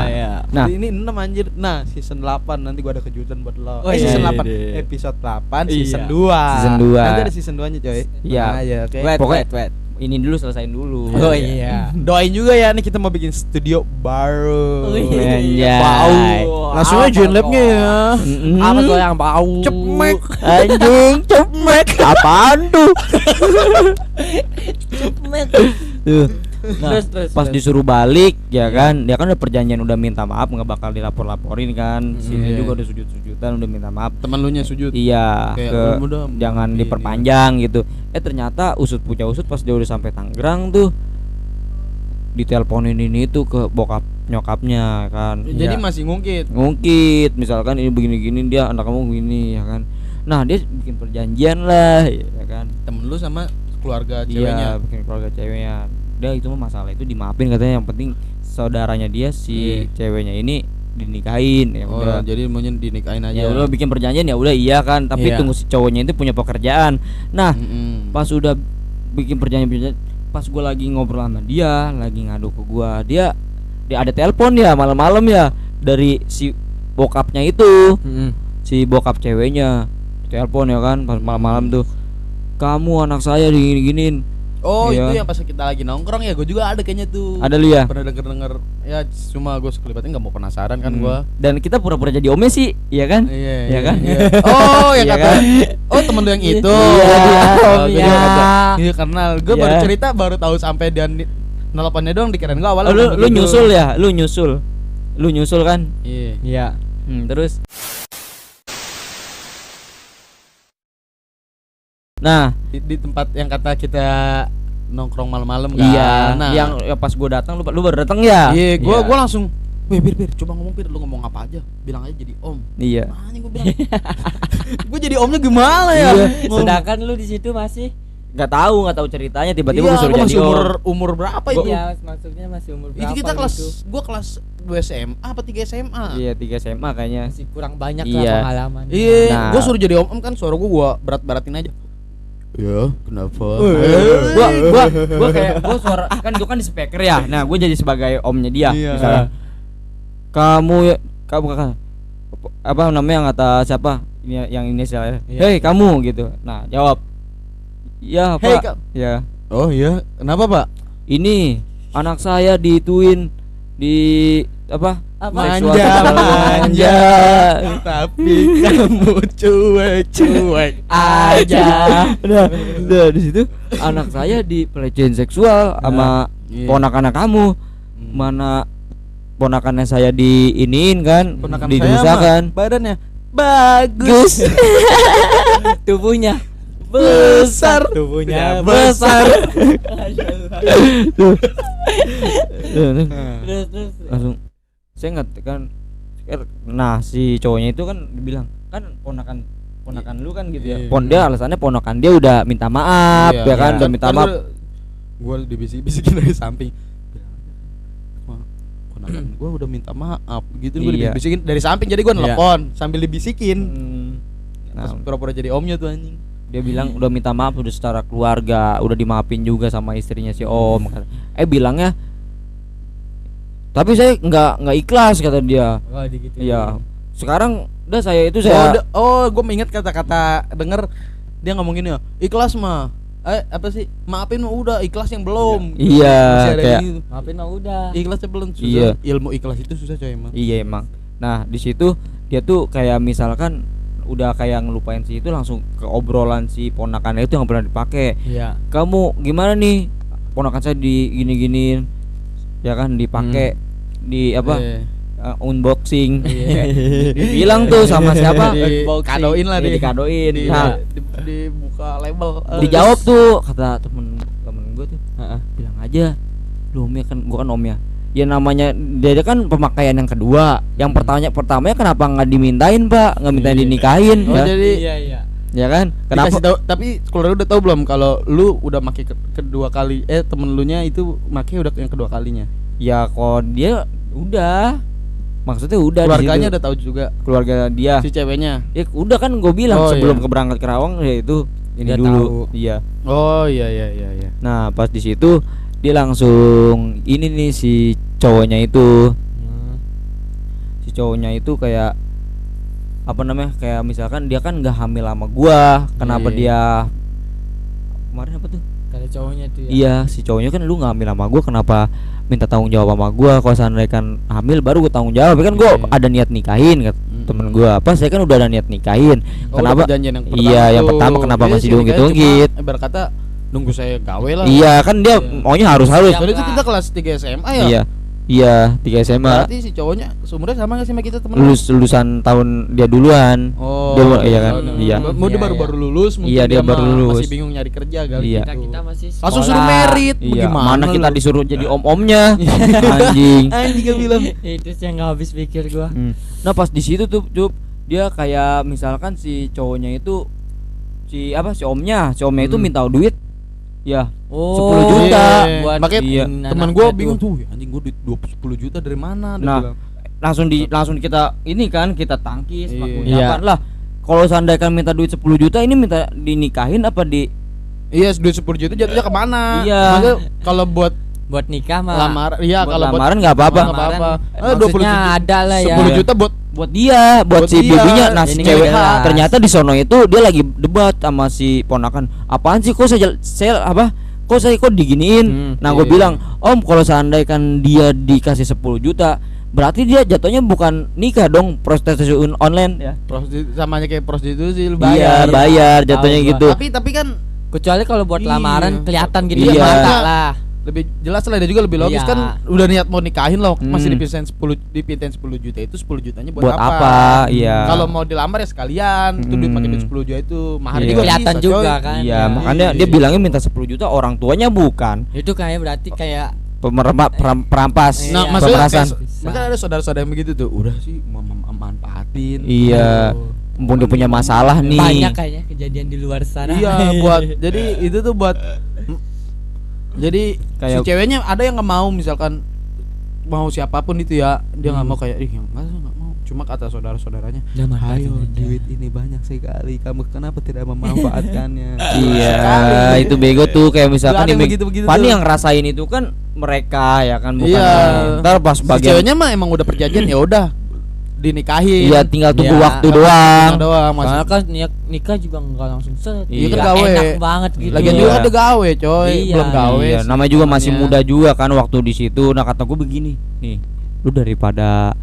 Ya. Nah, ini 6 anjir. Nah, season 8 nanti gua ada kejutan buat lo. Iya, Season 8 episode 8 season 2. Season 2. Nanti ada season 2-nya, coy. Iya. Nah, ya, oke. Pokoknya ini dulu selesain dulu. Oh iya. Doain juga ya, nih kita mau bikin studio baru. Iya. Bau. Langsung aja join labnya ya. Apa tuh yang bau? Cemek. Anjing, cemek. Apaan tuh? Cemek. Tuh. Nah, Terus, pas disuruh balik ya kan, dia kan udah perjanjian, udah minta maaf nggak bakal dilapor-laporin kan. Sini juga udah sujud-sujudan, udah minta maaf. Temen lu nya sujud. Iya, Kayak jangan diperpanjang gitu. Ternyata usut punya usut, pas dia udah sampai Tangerang tuh diteleponin ini tuh ke bokap nyokapnya kan. Jadi Ya, masih ngungkit. misalkan ini begini-gini, dia anak kamu begini ya kan. Nah, dia bikin perjanjian lah ya kan. Temen lu sama keluarga ceweknya. Iya, bikin keluarga ceweknya. Udah itu mah masalah itu dimaafin katanya, yang penting saudaranya dia si ceweknya ini dinikahin ya udah. Jadi maunya dinikahin aja. Ya udah bikin perjanjian ya udah iya kan, tapi tunggu si cowoknya itu punya pekerjaan. Nah, pas udah bikin perjanjian, pas gua lagi ngobrol sama dia, lagi ngadu ke gua, dia ada telepon ya malam-malam ya dari si bokapnya itu. Si bokap ceweknya telepon ya kan pas malam-malam tuh, kamu anak saya digini-giniin. Oh iya. Itu ya pas kita lagi nongkrong ya, gue juga ada kayaknya tuh. Ada lu ya? Pernah denger ya, cuma gue sekelibatnya nggak mau penasaran kan gue. Dan kita pura-pura jadi omnya sih, iya kan? Iya kan? Iya. Oh ya Iya kata. Kan? Oh temen lu yang itu. Iya kenal. Gue baru cerita baru tahu sampai dia nelponnya doang, dikirain gue awalnya. Lu nyusul ya? Lu nyusul kan? Iya. Terus. Nah, di tempat yang kata kita nongkrong malam-malam kan. Iya. Nah, yang pas gue datang lu baru datang ya? Iya, gue langsung, "Weh, Bir, coba ngomong, Bir, lu ngomong apa aja? Bilang aja jadi om." Iya. Makanya gue bilang. Gue jadi omnya gimana ya? Sedangkan lu di situ masih nggak tahu ceritanya, tiba-tiba gue suruh jadi umur berapa itu? Iya, maksudnya masih umur berapa? Itu kita kelas, gitu. Gue kelas 2 SMA apa 3 SMA? Iya, 3 SMA kayaknya. Masih kurang banyak Iya. lah pengalaman. Iya, Nah. gue suruh jadi om kan, suara gue berat-baratin aja. Ya, kenapa? Gua kayak gua suara kan gua kan di speaker ya. Nah, gua jadi sebagai omnya dia. Iya. Misalnya kamu kan apa namanya, kata siapa? Ini yang inisialnya. Iya. Hei, kamu gitu. Nah, jawab. Iya, Hei, Pak. Ya. Oh iya, kenapa Pak? Ini anak saya dituin di apa? Manja. Tapi kamu cuek aja. Udah di situ anak saya dipelecehin seksual sama ponakan kamu. Mana ponakannya saya diiniin kan, didusakan. Badannya bagus. Tubuhnya besar. Tubuhnya besar. Terus Langsung saya nggak kan. Nah, si cowoknya itu kan dibilang kan ponakan lu kan gitu ya. Dia alasannya ponakan dia udah minta maaf ya kan, udah minta maaf. Gue dibisik-bisikin dari samping. Ponakan gue udah minta maaf gitu, gue dibisikin dari samping, jadi gue nelpon sambil dibisikin. Nah, pura-pura jadi omnya tuh anjing. Dia bilang udah minta maaf udah secara keluarga, udah dimaafin juga sama istrinya si om. Bilangnya tapi saya nggak ikhlas kata dia. Oh, gitu. Iya. Sekarang udah saya itu saya. Gue inget kata-kata denger dia ngomong gini ya, ikhlas mah apa sih? Maafin mah udah, ikhlas yang belum. Iya, Masih ada kayak gitu. Maafin mah udah. Ikhlasnya belum susah. Iya. Ilmu ikhlas itu susah coy emang. iya emang. Nah di situ dia tuh kayak misalkan udah kayak ngelupain si itu, langsung ke obrolan si ponakannya itu yang pernah dipakai. Iya. Kamu gimana nih, ponakan saya di gini-giniin ya kan, dipakai di apa unboxing. Bilang tuh sama siapa, Kadoin lah dia. dikadoin. Di, Nah dibuka label. dijawab tuh kata temen gue tuh, bilang aja lu omnya kan, gua kan omnya ya, namanya dia kan pemakaian yang kedua. Yang pertamanya kenapa nggak dimintain pak, nggak mintain dinikahin Oh ya? jadi Iya. Ya kan, kenapa dikasih tahu, tapi keluarga udah tahu belum kalau lu udah make kedua kali, temen lu nya itu make udah yang kedua kalinya? ya kok dia udah, maksudnya udah di Keluarganya situ. udah tahu juga, Keluarga dia si ceweknya. ya udah kan gue bilang Oh, sebelum iya. keberangkat Kerawang ya itu ini Dia dulu tahu. iya. Oh iya. Nah pas di situ dia langsung ini nih si cowoknya itu kayak apa namanya, kayak misalkan dia kan nggak hamil sama gua, kenapa Iya. dia kemarin apa tuh, Kata cowoknya tuh ya. iya si cowoknya kan, lu nggak hamil sama gua kenapa minta tanggung jawab sama gua, kalau seandainya kan hamil baru gua tanggung jawab, kan gua Iya. ada niat nikahin kata temen gua, apa saya kan udah ada niat nikahin, Oh, kenapa udah perjanjian yang pertama iya yang tuh. pertama kenapa Dia masih sih nikahnya diungkit-ungkit, cuma ibarat kata nunggu saya gawe lah. iya kan dia Iya. maunya harus Siap. Soalnya itu kita kelas 3 SMA ya. iya 3 SMA, Berarti si cowoknya seumurnya sama gak sih sama kita temen? lulusan tahun dia duluan. Oh Dia, iya kan? tahun- Iya. Mau dia Iya, baru lulus mungkin. Iya, dia baru mah lulus. Masih bingung nyari kerja kali. Iya. Kita masih Langsung sekolah. suruh merit. Iya, Bagaimana mana kita lu? disuruh jadi om-omnya. Anjing. Anjing gak bilang. Itu sih yang nggak habis pikir gua. Nah, pas di situ tuh, Cup, dia kayak misalkan si cowoknya itu si omnya itu minta duit. Ya, 10 juta. Iya. Makanya Iya. teman gue bingung tuh, anjing gue duit 10 juta dari mana? Dia Nah, bilang. langsung kita ini kan kita tangkis Iya. ucapan lah. Kalau seandainya kan minta duit 10 juta ini minta dinikahin apa di Iya, duit 10 juta jatuhnya kemana? Iya. Maksudnya kalau buat Buat nikah mah. lamaran, iya buat kalau buat lamaran nggak apa-apa. nggak apa-apa. Maksudnya ada lah ya. 10 Iya. juta buat Buat dia, buat si dia. bibinya. Nah, si Ini cewek jelas. ternyata di sono itu dia lagi debat sama si ponakan. Apaan sih kok saya apa? Kok saya diginiin? Nah, gue iya. bilang, "Om, kalau seandainya kan dia dikasih 10 juta, berarti dia jatuhnya bukan nikah dong, prostitusi online ya." prostitusi, samanya kayak prostitusi lu Iya, bayar. bayar jatuhnya Tahu gua. gitu. Tapi kan Kecuali kalau buat Iya. lamaran kelihatan gitu Iya. di mata lah. lebih jelas lah, dia juga lebih logis Iya. kan udah niat mau nikahin loh, masih Hmm. dipintain 10 juta itu 10 jutanya buat, Buat apa? Iya. Kalau mau dilamar ya sekalian, itu duit pakai duit 10 juta itu mahar Iya. juga Kelihatan bisa, juga coy. kan. Iya, Ya. makanya dia bilangnya minta 10 juta, orang tuanya bukan Itu kayak berarti kayak perampas. Nah, Iya. maksudnya Pemerasan. maksudnya ada saudara-saudara yang begitu tuh, udah sih manfaatin. Iya. Mumpung dia punya masalah nih. banyak kayaknya kejadian di luar sana. Iya, buat jadi itu tuh buat jadi Kayak- si ceweknya ada yang nggak mau, misalkan mau siapapun itu ya, dia nggak mau kayak nggak mau, cuma kata saudara-saudaranya, Udah manfaatin ayo aja. duit ini banyak sekali, kamu kenapa tidak memanfaatkannya? Iya, Sekali. itu bego tuh kayak misalkan Ada yang nih, begitu-begitu Pani tuh. yang ngerasain itu kan mereka ya kan, bukan Iya. ntar pas Si bagian ceweknya mah emang udah perjanjian, ya udah dinikahin. iya tinggal tunggu Iya. waktu doang. doang Soalnya masih. kan nikah juga nggak langsung set. Iya kan Nggak gawe. enak banget gitu. Lagian Iya. juga kan dia gawe, coy. Iya. Belum gawe. Iya, sih namanya juga masih namanya. muda juga kan waktu di situ. Nah, kata gue begini, nih, lu daripada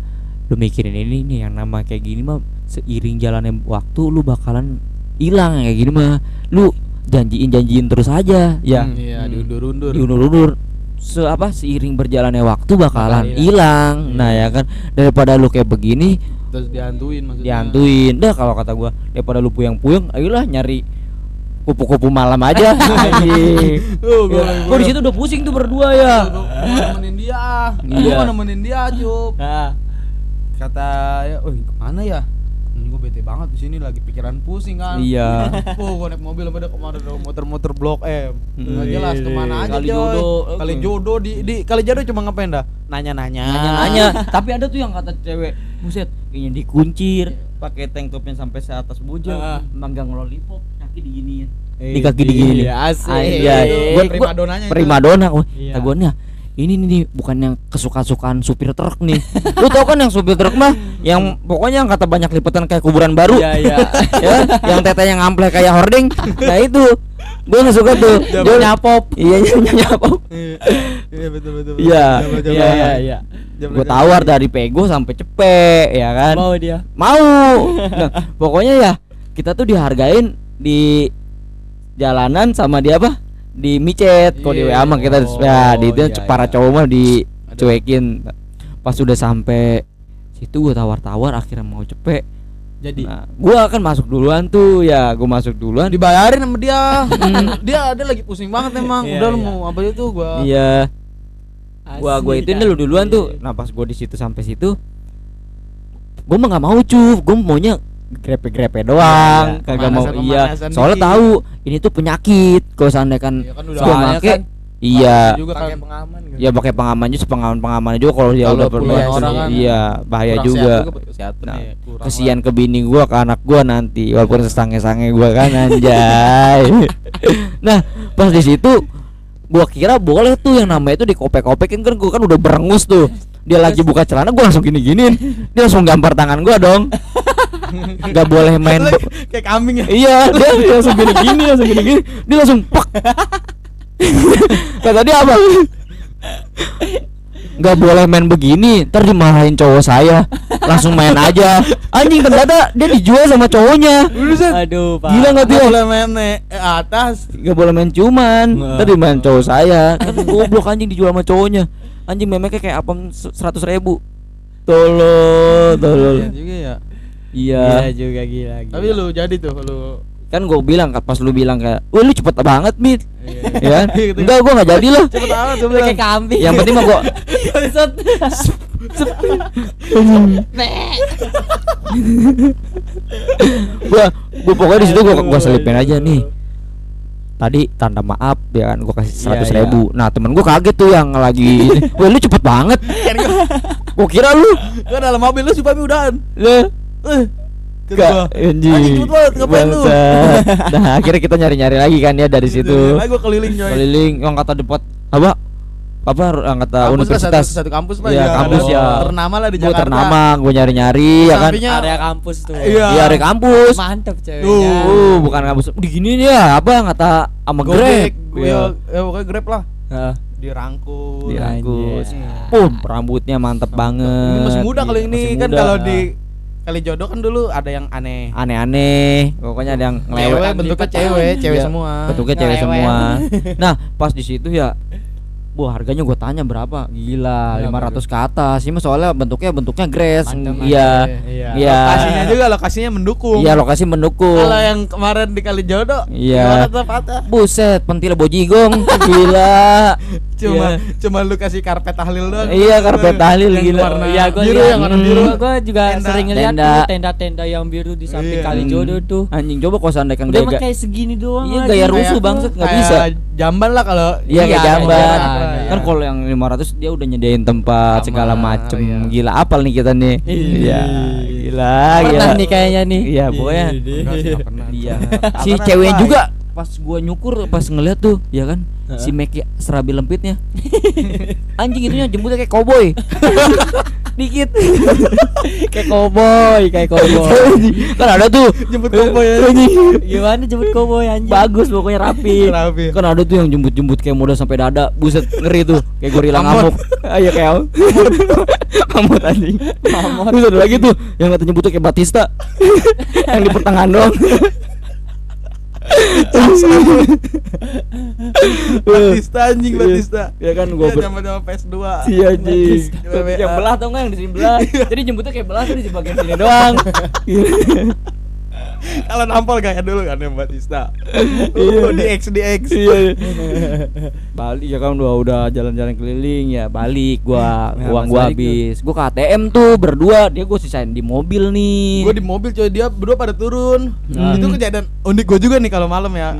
lu mikirin ini nih, yang nama kayak gini mah seiring jalannya waktu lu bakalan hilang kayak gini mah. Lu janjiin terus aja, ya. Iya, diundur-undur. Diundur-undur. Seiring berjalannya waktu bakalan Bakal hilang. Nah, ya kan, daripada lu kayak begini Terus dihantuin maksudnya. dihantuin. Dah kalau kata gua, daripada lu puyeng-puyeng, ayolah nyari kupu-kupu malam aja. Anjing. Gua di situ udah pusing tuh berdua ya. Gua nemenin dia. Iya. Gua nemenin dia, Cup. Nah, Kata ya, kemana ya? Ini gue bete banget di sini, lagi pikiran pusing kan. Iya. Gue naik mobil sama dia kemana, ada motor-motor Blok M. Nggak Iya. jelas kemana aja, Kali coy. jodoh. Kali jodoh di kali jodoh cuma ngapain dah? Nanya-nanya. Nanya-nanya. Tapi ada tuh yang kata cewek, buset, kayaknya dikuncir, pakai tank topnya sampai se atas bujang, manggang lollipop, kaki diginiin. Di kaki diginiin. Iya, asik. Iya. Primadonanya itu. Primadona. Iya. Taguannya ini nih bukan yang kesukaan supir truk nih. Lu tau kan yang supir truk mah yang pokoknya yang kata banyak lipatan kayak kuburan baru. Iya, iya. Ya, yang tetenya ngampleh kayak hording. Nah itu Gue nggak suka tuh. Dia nyapop. Iya nyapop. Iya betul. Iya. Iya. Gue tawar dari Pego sampai Cepek ya kan. Mau dia. Mau. Nah, pokoknya ya kita tuh dihargain di jalanan sama dia apa? Di micet. Kalau di WA mah kita ya di itu para cowok mah dicuekin. Pas sudah sampai situ gue tawar-tawar akhirnya mau Cepek. Jadi gua kan masuk duluan tuh ya, gua masuk duluan. Dibayarin sama dia. dia lagi pusing banget emang. Udah lu mau apa itu gua. Iya. Gua itu lu duluan tuh. Nah, pas gua di situ sampai situ gua mah enggak mau cuf, gua maunya grepe-grepe doang, kagak mau. Iya. Soalnya tahu ini tuh penyakit. Kalau seandainya kan gua make iya. Juga pakai pengaman gitu. Ya pakai pengaman juga, pengaman juga kalau dia udah kan, iya, bahaya juga. Nah, kesian ke bini gua, ke anak gua nanti walaupun sesange-sange gua kan anjay. Nah, pas di situ gua kira boleh tuh yang namanya itu dikopek-kopekin kan, gua kan udah berengus tuh. Dia lagi buka celana gua langsung gini-giniin. Dia langsung gampar tangan gua dong. Gak boleh main kayak kambing ya. Iya, dia langsung gini-gini, dia langsung pak. Kata dia apa? Gak boleh main begini, ntar dimarahin cowok saya. Langsung main aja. Anjing, ternyata dia dijual sama cowoknya. Aduh, Pak. Gila gak dia? Gak boleh main atas. Gak boleh main ciuman. Ntar dimarahin cowok saya. Kan goblok anjing, dijual sama cowoknya. Anjing memeknya kayak apem 100.000. Tolol. Iya juga ya. Iya juga gila. Tapi lu jadi tuh lu kan gue bilang pas lu bilang kayak, wah lu cepet banget Mit. Ya kan? Gitu. Enggak, gue gak jadi lah. Cepet amat gue Kayak kambing. Yang penting mah gue gue pokoknya di situ gue selipin aja nih. Tadi tanda maaf ya kan, gue kasih 100.000. Nah temen gue kaget tuh yang lagi ini. Wah lu cepet banget. Gue kira lu gue dalam mobil lu supaya udahan. Gak, anjing ngapain lu? Nah akhirnya kita nyari-nyari lagi kan ya dari situ. Gue keliling coy. Keliling yang kata depot apa kata kampus universitas satu kampus lah ya, kampus ya ternama lah di Jakarta. Jakarta. Gue nyari-nyari ya kan. Area kampus tuh. Iya, area kampus. Mantep ceweknya. Bukan kampus. Diginiin ya apa kata sama Grab. Ya pokoknya Grab lah. Heeh. Dirangkus. Rambutnya mantep banget. Ini masih muda kalau ini Masih kan muda. kalau di Kali Jodoh kan dulu ada yang aneh. Pokoknya ada yang Cewek ngelewek. bentuknya cewek Iya, semua. Bentuknya cewek Ngelewek. semua. Nah, pas di situ ya harganya gue tanya berapa? Gila, 500 ke atas. Ini soalnya bentuknya grass. Iya. Lokasinya mendukung. Iya, lokasi mendukung. Kalau yang kemarin di Kali Jodoh, iya. Patah. Buset, pentil bojigong. Gila. Cuma lu kasih karpet tahlil doang. Iya, karpet tahlil Yang gila. warna Iya, gua biru, lihat. yang warna biru. Gua juga sering ngeliat Tenda. tuh tenda-tenda yang biru di samping Iya. Kali Jodoh tuh. Anjing, coba kok seandainya kan Udah mah kayak segini doang. Iya, lagi. gaya rusuh Kayak- bangset enggak kayak bisa. Jamban lah kalau. Iya, kayak jamban. iya. Kan kalau yang 500 dia udah nyediain tempat Kamar, segala macem. iya. Gila, apal nih kita nih. Iya, gila. Pernah nih kayaknya nih. Iya, pokoknya. Enggak sih, nggak pernah. Iya. Apa Si kan cewek baik. juga pas gua nyukur pas ngeliat tuh, ya kan? Si Meki serabi lempitnya. Anjing itunya jemputnya kayak koboi. Dikit. Kayak cowboy. Kan ada tuh Jemput koboi ya. Gimana jemput cowboy anjing? bagus pokoknya rapi. Rapi. Kan ada tuh yang jemput kayak modal sampai dada. Buset, ngeri tuh. Kayak gorila Mamut. ngamuk. Ayo kayak mamut anjing. Terus ada lagi tuh yang kata nyebutnya kayak Batista. Yang di pertengahan doang. Batista. Ya kan gua Zaman-zaman PS2. Si anjing. Batista. Yang belah tau nggak yang di sini belah. Jadi jemputnya kayak belah tuh di bagian sini doang. Kalau nampol kayak dulu kan yang Batista. di X. Iya. Balik ya kan udah jalan-jalan keliling ya, balik gua uang gua habis. Gua ke ATM tuh berdua, dia gua sisain di mobil nih. Gue di mobil coy, dia berdua pada turun. Itu kejadian unik gue juga nih kalau malam ya.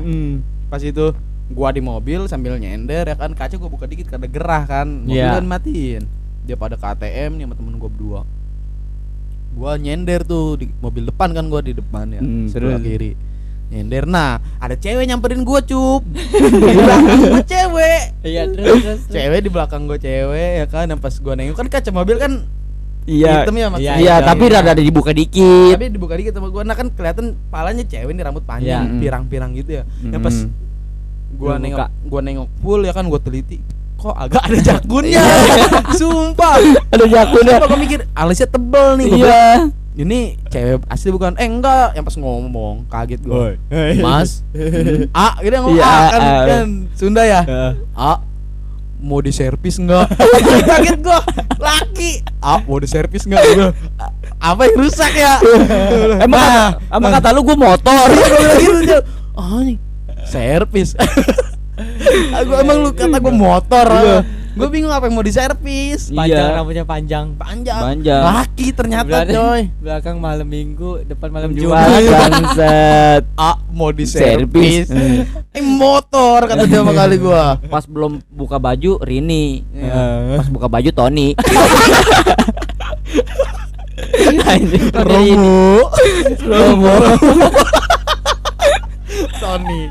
Pas itu gua di mobil sambil nyender ya kan, kaca gua buka dikit karena gerah kan. Mobil Iya. kan matiin. Dia pada ke ATM nih sama temen gua berdua. Gua nyender tuh di mobil depan kan, gua di depan ya, sebelah kiri. Nyender. Nah, ada cewek nyamperin gua, Cup. Di belakang gua cewek. Iya, terus. Cewek di belakang gua cewek ya kan, yang pas gua nengok kan kaca mobil kan Iya. hitam ya maksudnya. Iya, tapi rada dibuka dikit. Tapi dibuka dikit sama gua, nah kan kelihatan palanya cewek nih, rambut panjang, Iya. pirang-pirang gitu ya. Yang pas Gua Lu nengok full ya kan, gua teliti. Kok agak ada jakunnya. Sumpah. Ada jakunnya. Gua mikir alisnya tebel nih. Gua Iya. bilang, ini cewek asli bukan? Enggak, yang pas ngomong kaget gua. Mas, A, gitu ngomong Iya, A kan, A. kan Sunda ya. A, mau diservis enggak? Kaget gua. Laki. A, mau diservis enggak? Gua, apa yang rusak ya? Emang kata lu gua motor. Gua bilang gitu. Oh, nih servis. Aku emang lu kata gua motor. Gue bingung apa yang mau diservis. Panjang, rambutnya panjang. Panjang. Laki ternyata coy. Belakang malam Minggu, depan malam Jumat Jumat. bangsat. Mau diservis. Motor kata dia sama kali gua. Pas belum buka baju Rini. Pas buka baju Tony. Anjing, Tony Rini. Romo. Tony.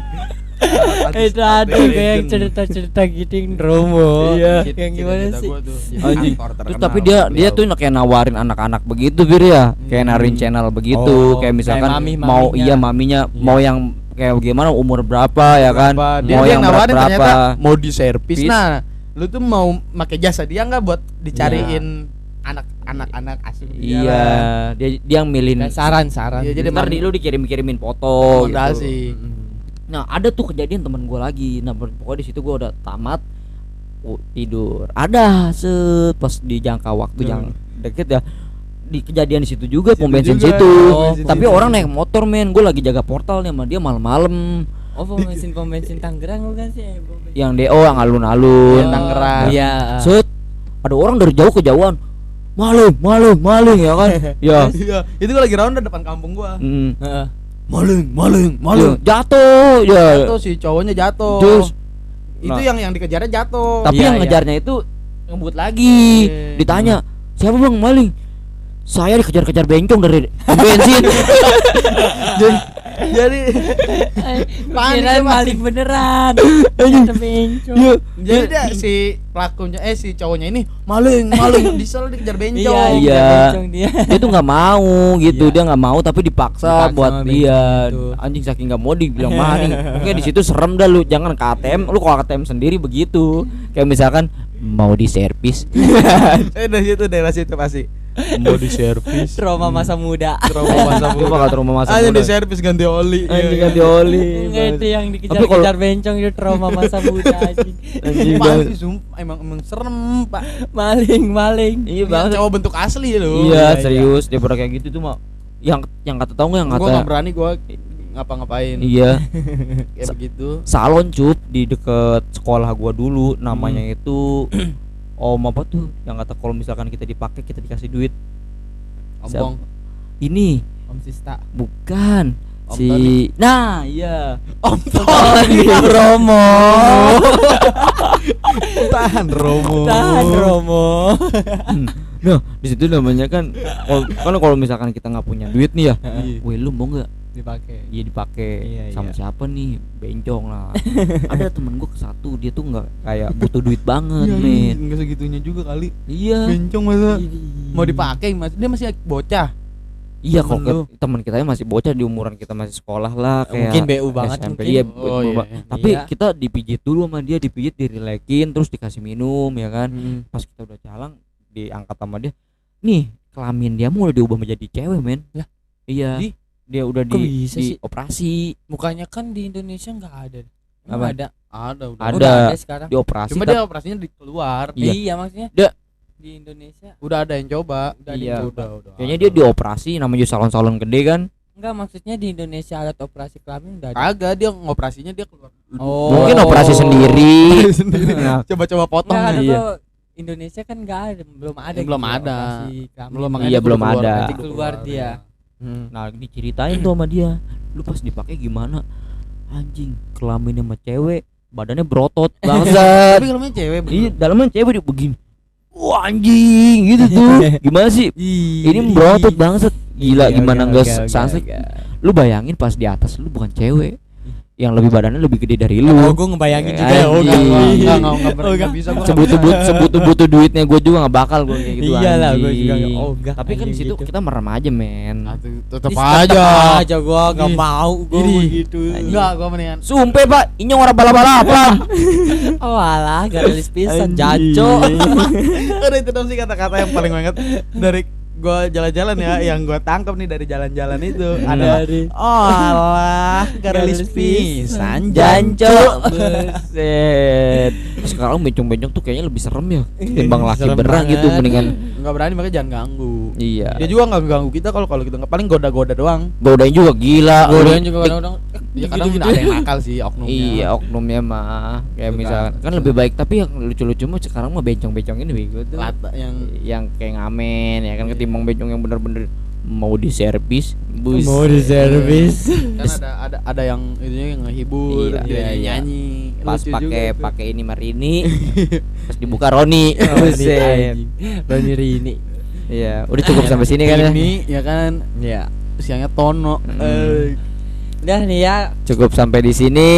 Itu ada kayak cerita-cerita gitu Romo. Iya. Yang gimana sih? Anjing. Terus tapi dia tuh kayak nawarin anak-anak begitu Bir ya. Kayak nawarin channel begitu, kayak misalkan kayak mau maminya mau yang kayak gimana umur berapa ya kan. Dia Mau yang nawarin berat ternyata berapa. mau diservis. Nah, lu tuh mau pakai jasa dia enggak buat dicariin anak-anak asli. Iya, dia yang milih. Saran. Iya, jadi Ntar lu dikirim-kirimin foto fondasi. gitu. Nah, ada tuh kejadian temen gue lagi. Nah, pokoknya di situ gue udah tamat tidur. Ada pas di jangka waktu yang deket ya. Di kejadian di situ juga pom bensin juga, situ. bensin Tapi situ. orang naik motor men. Gue lagi jaga portal nih sama dia malam-malam. Oh, pom bensin Tangerang bukan sih? Yang DO yang alun-alun. Tangerang. Iya. Set, ada orang dari jauh kejauhan. Maling ya kan? Ya. Iya, itu gua lagi ronda depan kampung gua. Heeh. Maling. Jatuh ya. Jatuh si cowoknya jatuh. Terus itu nah. yang dikejarnya jatuh. Tapi Iya, yang iya. ngejarnya itu ngebut lagi. Iya. Ditanya, "Siapa Bang maling?" Saya dikejar-kejar bencong dari bensin. Jadi Kirain maling beneran. Ada bencong. Iya. jadi dia si pelakunya si cowoknya ini maling diesel dikejar bencong. Iya. Bencong dia. Dia tuh nggak mau gitu, Iya. dia nggak mau tapi dipaksa Dipaksa buat sama dia. bencong itu. Anjing saking nggak mau dibilang maling. Oke di situ serem dah lu, jangan ke ATM. Lu kalau ATM sendiri begitu. Kayak misalkan mau diservis. Daerah situ pasti. Mau diservis. Trauma masa muda. Trauma masa Dia bakal trauma masa Ayo muda. diservis ganti oli. Anjing ganti oli. Enggak itu yang Tapi dikejar-kejar bencong itu trauma masa muda anjing. Anjing Pak, banget. sumpah emang serem, Pak. Maling. Iya Iya, banget. cowok bentuk asli loh. Iya serius dia pernah kayak gitu tuh mah. Yang kata tahu nggak yang Gua kata enggak berani gua ngapa-ngapain. iya Kayak begitu. salon cup di deket sekolah gua dulu namanya itu om apa tuh yang kata kalau misalkan kita dipakai kita dikasih duit. Ompong. Ini Om Sista. bukan Om si Tony. nah iya Om Tony Romo. Tahan Romo. Tahan Romo. nah di situ namanya kan kalau misalkan kita nggak punya duit nih ya weh lu mau nggak Dipakai. iya dipakai Iya, sama iya. siapa nih bencong lah ada temen gua ke satu dia tuh nggak kayak butuh duit banget men Enggak segitunya juga kali. iya Bencong masa mau dipakai Mas. Dia masih bocah. iya temen lu. kok teman kita masih bocah di umuran kita masih sekolah lah kayak Mungkin BU banget SMP. mungkin. Iya, Oh, iya. tapi Iya. kita dipijit dulu sama dia dipijit dirilekin terus dikasih minum ya kan pas kita udah jalan diangkat sama dia nih kelamin dia mau udah diubah menjadi cewek men Lah? iya Di? dia udah Kok bisa di sih? operasi Mukanya kan di Indonesia enggak ada. Emang Apa? ada. Ada udah. Ada. Udah ada sekarang. di operasi Cuma dia operasinya di keluar. Iya. Iya maksudnya. Dia- Di Indonesia Udah ada yang coba. udah ada Iya. yang coba. Udah. kayaknya dia dioperasi namanya salon-salon gede kan Enggak maksudnya di Indonesia alat operasi kelamin udah ada. Kagak dia ngoperasinya dia keluar. Oh. mungkin operasi sendiri Nah, Coba-coba potong. Enggak, iya. tuh Indonesia kan enggak ada, belum ada. Belum gitu, ada. operasi kelamin. Belum Iya, makanya belum keluar, ada. nanti Keluar dia. nah diceritain tuh sama dia lu pas dipakai gimana anjing kelaminnya sama cewek badannya berotot bangsat Tapi kalau main cewek iya bener. dalamnya cewek dia begini wah anjing gitu tuh gimana sih ini berotot bangsat gila Oke, gimana oke, enggak oke, oke, sansik oke. lu bayangin pas di atas lu bukan cewek yang lebih badannya lebih gede dari lu. Oh, gue ngebayangin juga ya. Enggak bisa gua. Sebutu duitnya gue juga nggak bakal gue kayak gitu. Iyalah, gue juga anjing. enggak. Tapi kan di situ kita merem aja, men. Tetep Tetep aja. aja gue enggak mau gue begitu. Enggak, gua mendingan Sumpah, Pak, inyong ora bala-balapan. Oh alah, garis pisan jancok. Udah itu dong sih kata-kata yang paling banget dari gua jalan-jalan ya, yang gua tangkap nih dari jalan-jalan itu ada oh alah garis pisan Jancok. Buset. Sekarang bencong-bencong tuh kayaknya lebih serem ya ketimbang laki serem berang banget. gitu, mendingan. nggak berani makanya jangan ganggu. Iya. Dia juga nggak ganggu kita kalau kita nggak, paling goda-goda doang. Godain juga gila. Godain juga kadang-kadang. Ya kadang ada yang nakal sih oknumnya. Iya, oknumnya mah kayak Itu misalkan kan lebih baik, tapi yang lucu-lucu mah sekarang mah bencong-bencong ini bego tuh. Lata Yang kayak ngamen ya kan, ketimbang bencong yang bener-bener mau diservis. Mau di servis. kan ada yang itunya yang ngehibur, Iya. nyanyi. Pas Lucu juga tuh. pakai ini Marini. Pas dibuka Roni. Buset. Roni Rini. Iya, udah cukup sampai sini kan ya. Ini ya kan Ya. siangnya Tono. Udah nih ya. Cukup sampai di sini.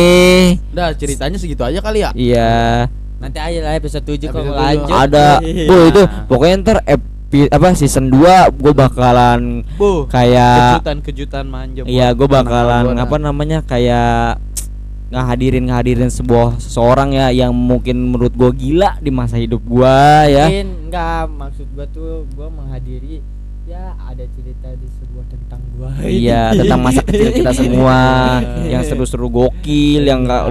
Udah ceritanya segitu aja kali ya. Iya. Nanti aja lah episode 7 kalau Episode lanjut. Ada. Iya. Bu itu pokoknya ntar season 2 gue bakalan Bu, kayak kejutan manja. iya, gue bakalan anak-anak apa namanya kayak ngehadirin seseorang ya yang mungkin menurut gue gila di masa hidup gue ya. Mungkin enggak, maksud gua tuh gua menghadiri ya ada cerita di sebuah tentang gua. Iya, tentang masa kecil kita semua yang seru-seru gokil yang enggak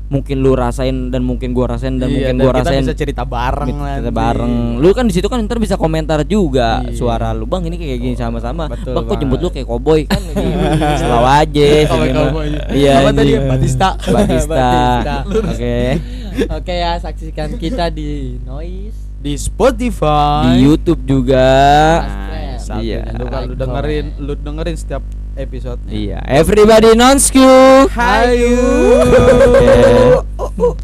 mungkin lu rasain dan mungkin gua rasain dan mungkin gua rasain. Kita bisa cerita bareng lah. Kita bareng. Lu kan di situ kan ntar bisa komentar juga Iya. suara lu. Bang, ini kayak gini sama-sama. Betul Bang, kok banget. jemput lu kayak koboi kan gitu. Selalu aja Cowboy. Iya. Apa tadi? anjing. Batista. Batista. Oke. Oke ya, saksikan kita di Noise. Di Spotify. Di YouTube juga. Nah, Iya. Lu dengerin setiap episode. Iya. Everybody non-scoop. Hayu. Oke.